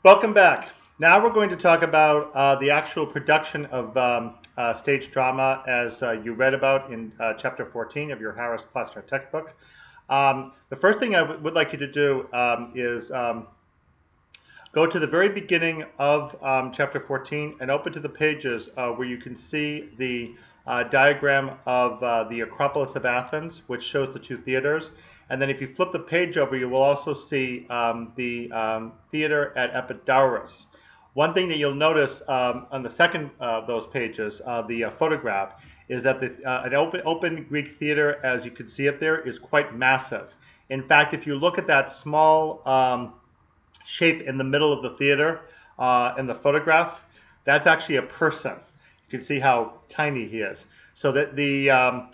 Welcome back. Now we're going to talk about the actual production of stage drama as you read about in chapter 14 of your Harris-Platzner textbook. The first thing I would like you to do is go to the very beginning of chapter 14 and open to the pages where you can see the diagram of the Acropolis of Athens, which shows the two theaters. And then if you flip the page over, you will also see the theater at Epidaurus. One thing that you'll notice on the second of those pages, the photograph, is that an open Greek theater, as you can see it there, is quite massive. In fact, if you look at that small shape in the middle of the theater in the photograph, that's actually a person. You can see how tiny he is. So that the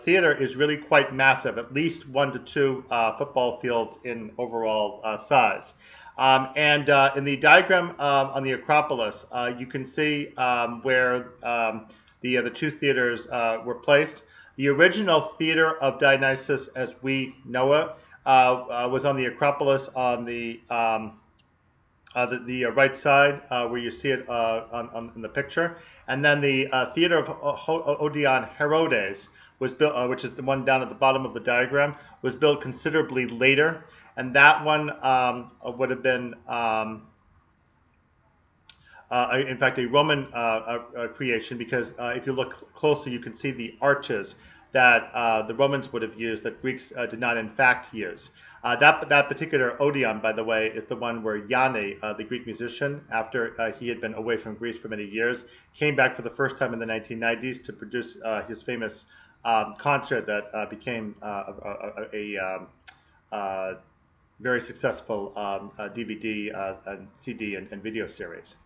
theater is really quite massive, at least 1 to 2 football fields in overall size. In the diagram on the Acropolis, you can see where the two theaters were placed. The original theater of Dionysus, as we know it, was on the Acropolis on the right side, where you see it in the picture. And then the theater of Odeon Herodes was built, which is the one down at the bottom of the diagram, was built considerably later. And that one would have been, in fact, a Roman creation, because if you look closely, you can see the arches that the Romans would have used that Greeks did not in fact use. That particular Odeon, by the way, is the one where Yanni, the Greek musician, after he had been away from Greece for many years, came back for the first time in the 1990s to produce his famous concert that became a very successful DVD, and CD, and video series.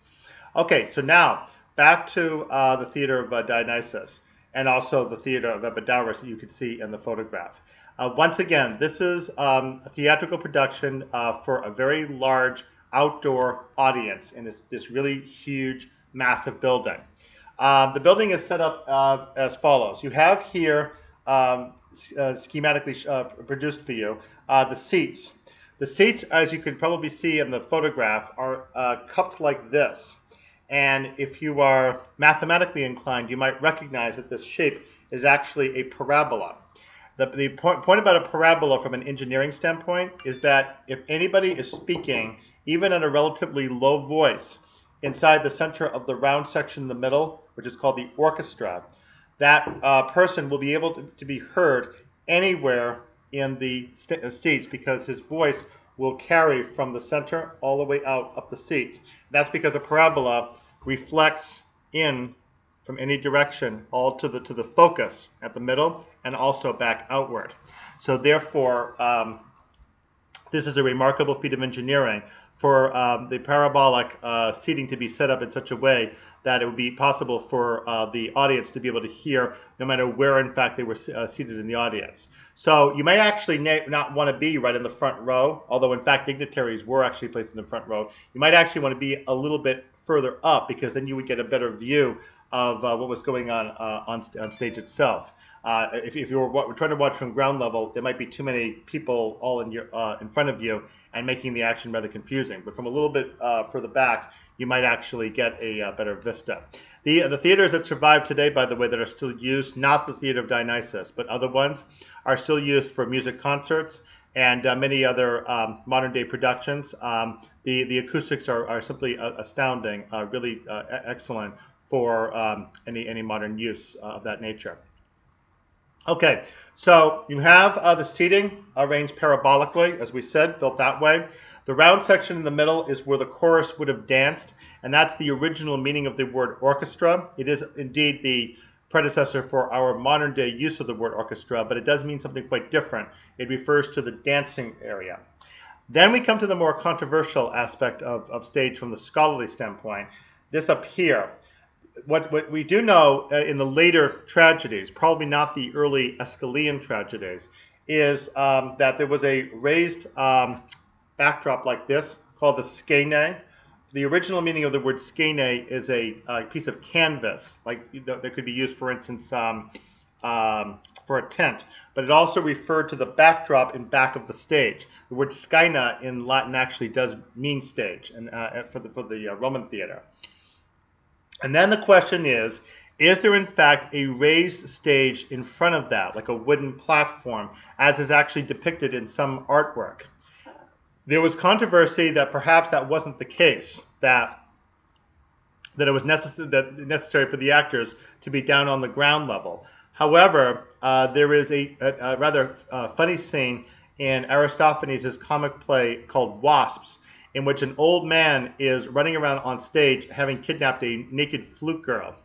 Okay, so now back to the theater of Dionysus, and also the theater of Epidaurus that you can see in the photograph. Once again, this is a theatrical production for a very large outdoor audience in this really huge, massive building. The building is set up as follows. You have here, schematically produced for you, the seats. The seats, as you can probably see in the photograph, are cupped like this. And if you are mathematically inclined, you might recognize that this shape is actually a parabola. The point about a parabola from an engineering standpoint is that if anybody is speaking, even at a relatively low voice, inside the center of the round section in the middle, which is called the orchestra, that person will be able to be heard anywhere in the seats, because his voice will carry from the center all the way out up the seats. That's because a parabola reflects in from any direction all to the focus at the middle, and also back outward. So therefore, this is a remarkable feat of engineering for the parabolic seating to be set up in such a way that it would be possible for the audience to be able to hear no matter where, in fact, they were seated in the audience. So you might actually not want to be right in the front row, although, in fact, dignitaries were actually placed in the front row. You might actually want to be a little bit further up, because then you would get a better view of what was going on stage itself. If you were trying to watch from ground level, there might be too many people all in front of you and making the action rather confusing. But from a little bit further back, you might actually get a better vista. The theaters that survive today, by the way, that are still used, not the Theater of Dionysus, but other ones, are still used for music concerts and many other modern-day productions. The acoustics are simply astounding, really excellent for any modern use of that nature. Okay, so you have the seating arranged parabolically, as we said, built that way. The round section in the middle is where the chorus would have danced, and that's the original meaning of the word orchestra. It is indeed the predecessor for our modern day use of the word orchestra, but it does mean something quite different. It refers to the dancing area. Then we come to the more controversial aspect of stage from the scholarly standpoint. This up here. What we do know in the later tragedies, probably not the early Aeschylean tragedies, is that there was a raised backdrop like this called the skene. The original meaning of the word skene is a piece of canvas, like that could be used, for instance, for a tent, but it also referred to the backdrop in back of the stage. The word scaena in Latin actually does mean stage, and for the Roman theater. And then the question is there in fact a raised stage in front of that, like a wooden platform, as is actually depicted in some artwork? There was controversy that perhaps that wasn't the case, that it was necessary for the actors to be down on the ground level. However, there is a rather funny scene in Aristophanes' comic play called Wasps, in which an old man is running around on stage having kidnapped a naked flute girl.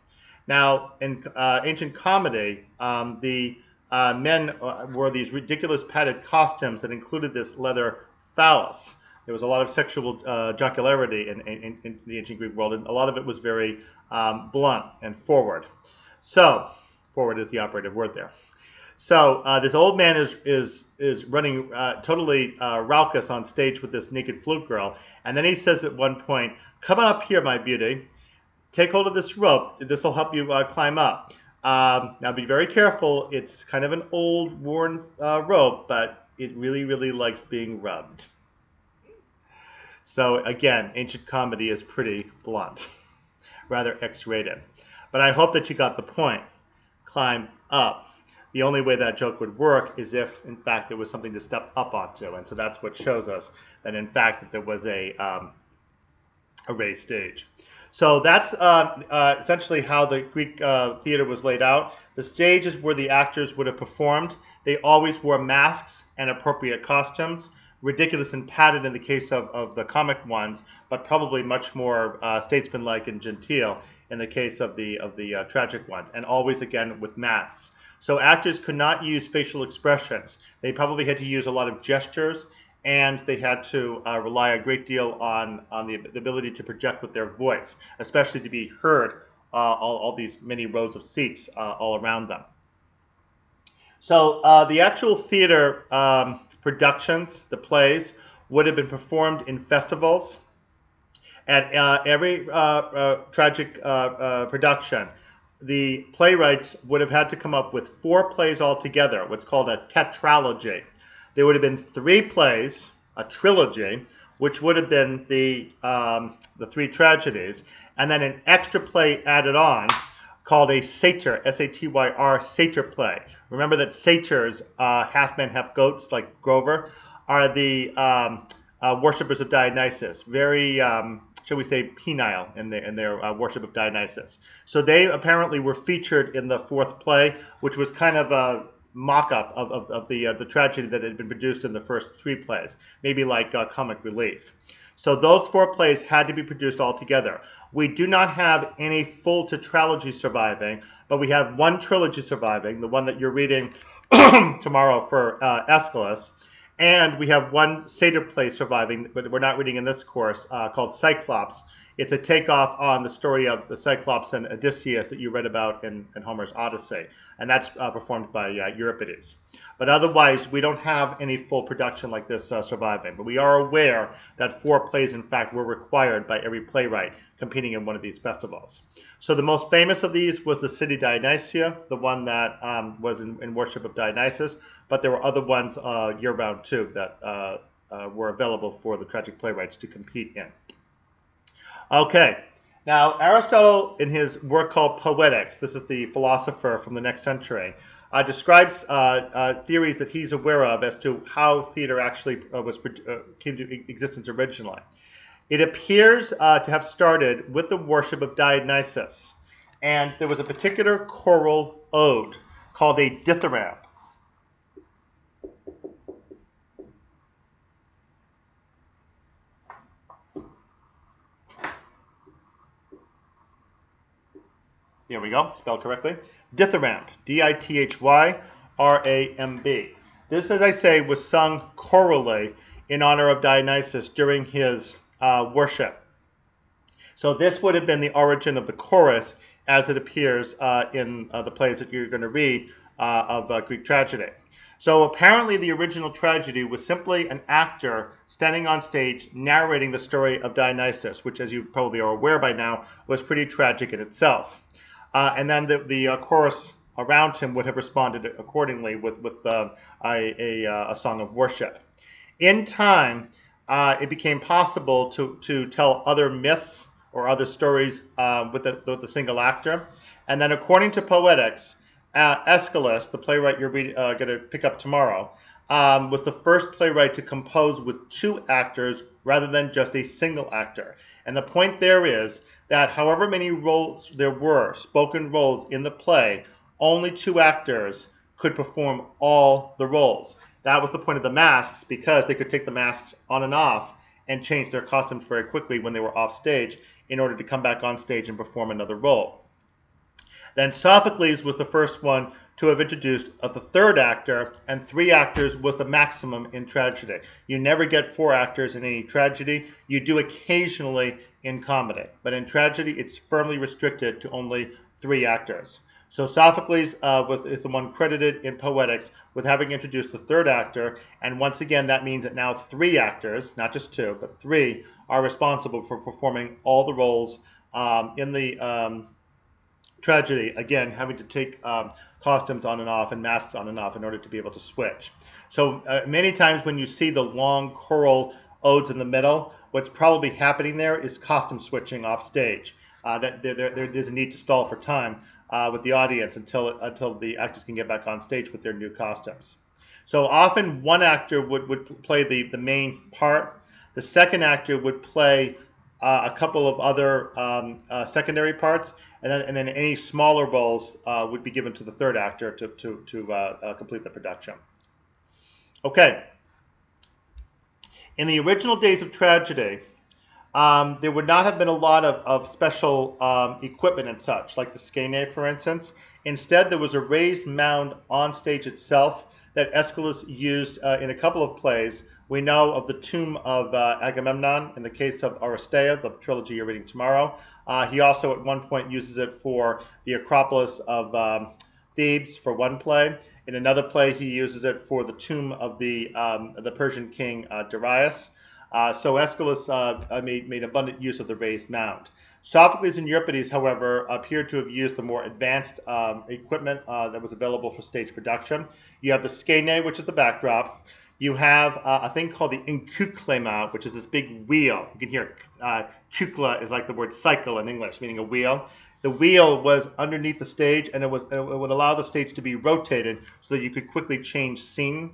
Now, in ancient comedy, the men wore these ridiculous padded costumes that included this leather phallus. There was a lot of sexual jocularity in the ancient Greek world, and a lot of it was very blunt and forward. So, forward is the operative word there. So this old man is running totally raucous on stage with this naked flute girl, and then he says at one point, "Come on up here, my beauty. Take hold of this rope. This will help you climb up. Now be very careful. It's kind of an old, worn rope, but it really, really likes being rubbed." So again, ancient comedy is pretty blunt, rather X-rated. But I hope that you got the point. Climb up. The only way that joke would work is if, in fact, there was something to step up onto. And so that's what shows us that, in fact, that there was a raised stage. So that's essentially how the Greek theater was laid out. The stage is where the actors would have performed. They always wore masks and appropriate costumes. Ridiculous and padded in the case of the comic ones, but probably much more statesmanlike and genteel in the case of the tragic ones, and always, again, with masks. So actors could not use facial expressions. They probably had to use a lot of gestures, and they had to rely a great deal on the ability to project with their voice, especially to be heard all these many rows of seats all around them. So the actual theater productions, the plays, would have been performed in festivals. At every tragic production, the playwrights would have had to come up with 4 plays altogether, what's called a tetralogy. There would have been 3 plays, a trilogy, which would have been the 3 tragedies, and then an extra play added on called a satyr, S-A-T-Y-R, satyr play. Remember that satyrs, half men, half goats, like Grover, are the worshippers of Dionysus. Very, shall we say, penile in their worship of Dionysus. So they apparently were featured in the 4th play, which was kind of a mock-up of the tragedy that had been produced in the first 3 plays, maybe like comic relief. So those 4 plays had to be produced all together. We do not have any full tetralogy surviving, but we have 1 trilogy surviving, the one that you're reading tomorrow for Aeschylus. And we have 1 satyr play surviving, but we're not reading in this course, called Cyclops. It's a takeoff on the story of the Cyclops and Odysseus that you read about in Homer's Odyssey. And that's performed by Euripides. But otherwise, we don't have any full production like this surviving. But we are aware that 4 plays, in fact, were required by every playwright competing in one of these festivals. So the most famous of these was the City Dionysia, the one that was in worship of Dionysus. But there were other ones year-round, too, that were available for the tragic playwrights to compete in. Okay, now Aristotle, in his work called Poetics, this is the philosopher from the next century, describes theories that he's aware of as to how theater actually came to existence originally. It appears to have started with the worship of Dionysus, and there was a particular choral ode called a dithyramb. Here we go, spelled correctly. Dithyramb, D-I-T-H-Y-R-A-M-B. This, as I say, was sung chorally in honor of Dionysus during his worship. So this would have been the origin of the chorus as it appears in the plays that you're going to read of Greek tragedy. So apparently the original tragedy was simply an actor standing on stage narrating the story of Dionysus, which, as you probably are aware by now, was pretty tragic in itself. And then the chorus around him would have responded accordingly with a song of worship. In time, it became possible to tell other myths or other stories with a single actor. And then according to Poetics, Aeschylus, the playwright you're going to pick up tomorrow, was the first playwright to compose with two actors rather than just a single actor. And the point there is that however many roles there were, spoken roles in the play, only two actors could perform all the roles. That was the point of the masks, because they could take the masks on and off and change their costumes very quickly when they were off stage in order to come back on stage and perform another role. Then Sophocles was the first one to have introduced the third actor, and 3 actors was the maximum in tragedy. You never get 4 actors in any tragedy. You do occasionally in comedy, but in tragedy it's firmly restricted to only 3 actors. So Sophocles is the one credited in Poetics with having introduced the third actor, and once again that means that now 3 actors, not just 2, but 3, are responsible for performing all the roles in the tragedy, again having to take costumes on and off and masks on and off in order to be able to switch. So many times when you see the long choral odes in the middle, what's probably happening there is costume switching off stage. There's a need to stall for time with the audience until the actors can get back on stage with their new costumes. So often one actor would play the main part. The second actor would play a couple of other secondary parts, and then any smaller roles would be given to the third actor to complete the production. Okay. In the original days of tragedy, there would not have been a lot of special equipment and such, like the skene, for instance. Instead, there was a raised mound on stage itself that Aeschylus used in a couple of plays. We know of the tomb of Agamemnon in the case of Aristeia, the trilogy you're reading tomorrow. He also at one point uses it for the Acropolis of Thebes for one play. In another play, he uses it for the tomb of the Persian king Darius. So Aeschylus made abundant use of the raised mound. Sophocles and Euripides, however, appear to have used the more advanced equipment that was available for stage production. You have the skene, which is the backdrop. You have a thing called the enkuklema, which is this big wheel. You can hear kukla is like the word cycle in English, meaning a wheel. The wheel was underneath the stage, and it would allow the stage to be rotated so that you could quickly change scene.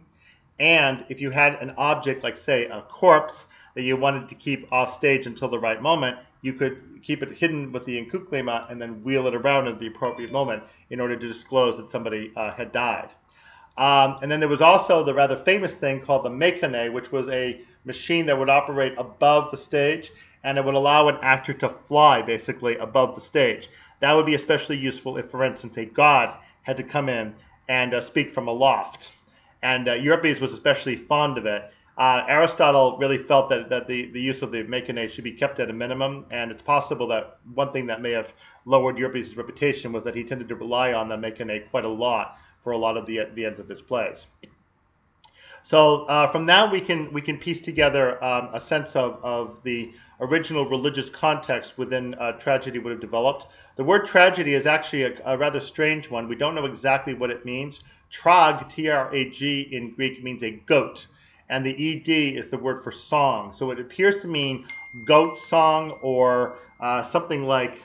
And if you had an object, like say a corpse, that you wanted to keep off stage until the right moment, you could keep it hidden with the enkuklema and then wheel it around at the appropriate moment in order to disclose that somebody had died. And then there was also the rather famous thing called the mechane, which was a machine that would operate above the stage, and it would allow an actor to fly basically above the stage. That would be especially useful if, for instance, a god had to come in and speak from aloft. And Euripides was especially fond of it. Aristotle really felt that the use of the mechane should be kept at a minimum, and it's possible that one thing that may have lowered Euripides' reputation was that he tended to rely on the mechane quite a lot for a lot of the ends of his plays. So from that we can piece together a sense of the original religious context within tragedy would have developed. The word tragedy is actually a rather strange one. We don't know exactly what it means. Trag, T-R-A-G in Greek, means a goat, and the ed is the word for song. So it appears to mean goat song or something like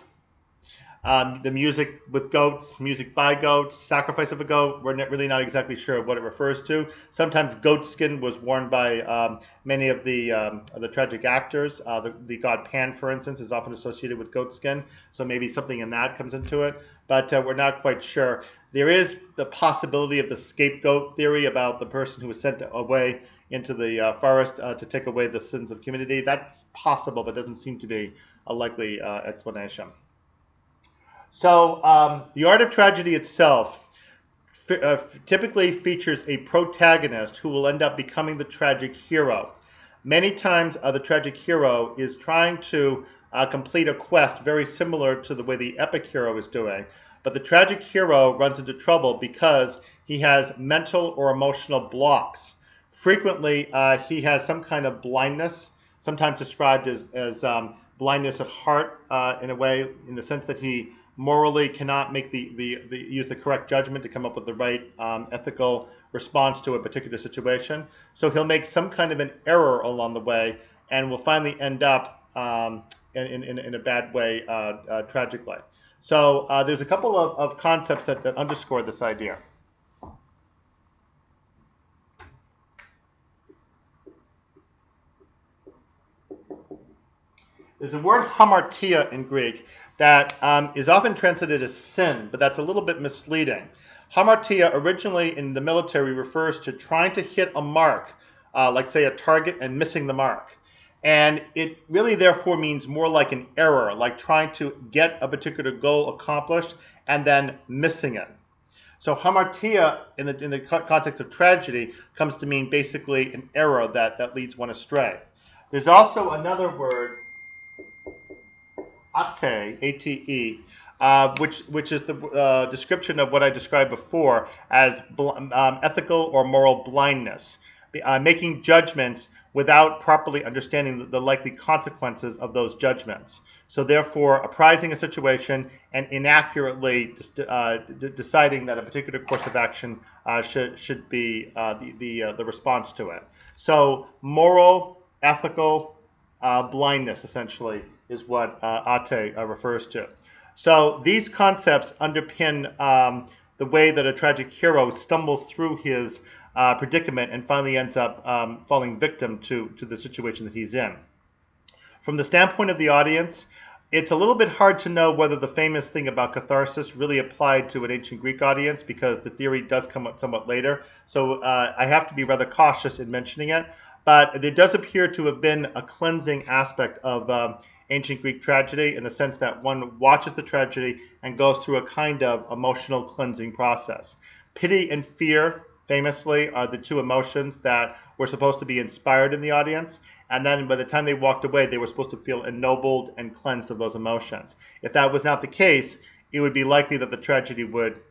the music with goats, music by goats, sacrifice of a goat. We're really not exactly sure what it refers to. Sometimes goat skin was worn by many of the tragic actors. The god Pan, for instance, is often associated with goat skin, so maybe something in that comes into it, but we're not quite sure. There is the possibility of the scapegoat theory about the person who was sent away into the forest to take away the sins of community. That's possible, but doesn't seem to be a likely explanation. So the art of tragedy itself typically features a protagonist who will end up becoming the tragic hero. Many times the tragic hero is trying to complete a quest very similar to the way the epic hero is doing, but the tragic hero runs into trouble because he has mental or emotional blocks. Frequently he has some kind of blindness, sometimes described as blindness at heart in a way, in the sense that he morally cannot make use the correct judgment to come up with the right ethical response to a particular situation. So he'll make some kind of an error along the way, and will finally end up in a bad way, tragically. So there's a couple of concepts that underscore this idea. There's a word hamartia in Greek that is often translated as sin, but that's a little bit misleading. Hamartia originally in the military refers to trying to hit a mark, like say a target, and missing the mark. And it really therefore means more like an error, like trying to get a particular goal accomplished and then missing it. So hamartia in the context of tragedy comes to mean basically an error that leads one astray. There's also another word, ate, A-T-E, which is the description of what I described before as ethical or moral blindness, making judgments without properly understanding the likely consequences of those judgments. So therefore, apprising a situation and inaccurately deciding that a particular course of action should be the response to it. So moral, ethical blindness, essentially, is what ate refers to. So these concepts underpin the way that a tragic hero stumbles through his predicament and finally ends up falling victim to the situation that he's in. From the standpoint of the audience, it's a little bit hard to know whether the famous thing about catharsis really applied to an ancient Greek audience, because the theory does come up somewhat later. So I have to be rather cautious in mentioning it. But there does appear to have been a cleansing aspect of ancient Greek tragedy, in the sense that one watches the tragedy and goes through a kind of emotional cleansing process. Pity and fear, famously, are the two emotions that were supposed to be inspired in the audience, and then by the time they walked away, they were supposed to feel ennobled and cleansed of those emotions. If that was not the case, it would be likely that the tragedy would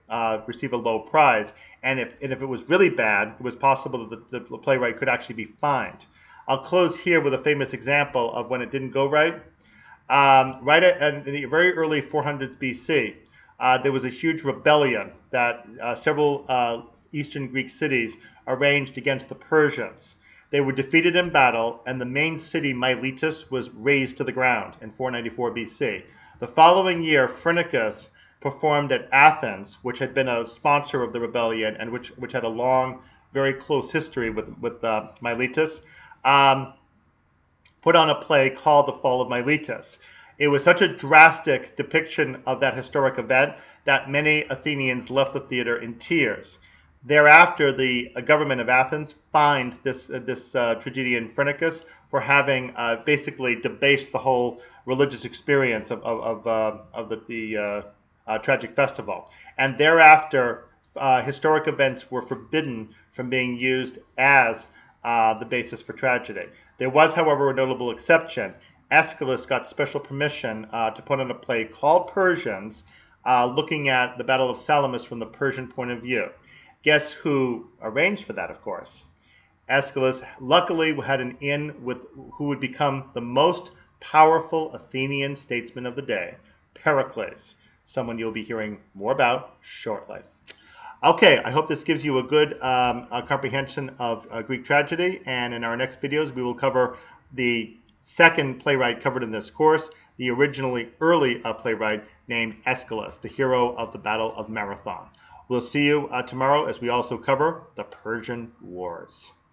receive a low prize, and if it was really bad, it was possible that the playwright could actually be fined. I'll close here with a famous example of when it didn't go right. Right in the very early 400s BC, there was a huge rebellion that several Eastern Greek cities arranged against the Persians. They were defeated in battle, and the main city, Miletus, was razed to the ground in 494 BC. The following year, Phrynichus performed at Athens, which had been a sponsor of the rebellion and which had a long, very close history with Miletus, put on a play called The Fall of Miletus. It was such a drastic depiction of that historic event that many Athenians left the theater in tears. Thereafter, the government of Athens fined this tragedian Phrynichus for having basically debased the whole religious experience of the tragic festival. And thereafter, historic events were forbidden from being used as the basis for tragedy. There was, however, a notable exception. Aeschylus got special permission to put on a play called Persians, looking at the Battle of Salamis from the Persian point of view. Guess who arranged for that, of course? Aeschylus luckily had an in with who would become the most powerful Athenian statesman of the day, Pericles, someone you'll be hearing more about shortly. Okay, I hope this gives you a good comprehension of Greek tragedy, and in our next videos we will cover the second playwright covered in this course, the originally early playwright named Aeschylus, the hero of the Battle of Marathon. We'll see you tomorrow as we also cover the Persian Wars.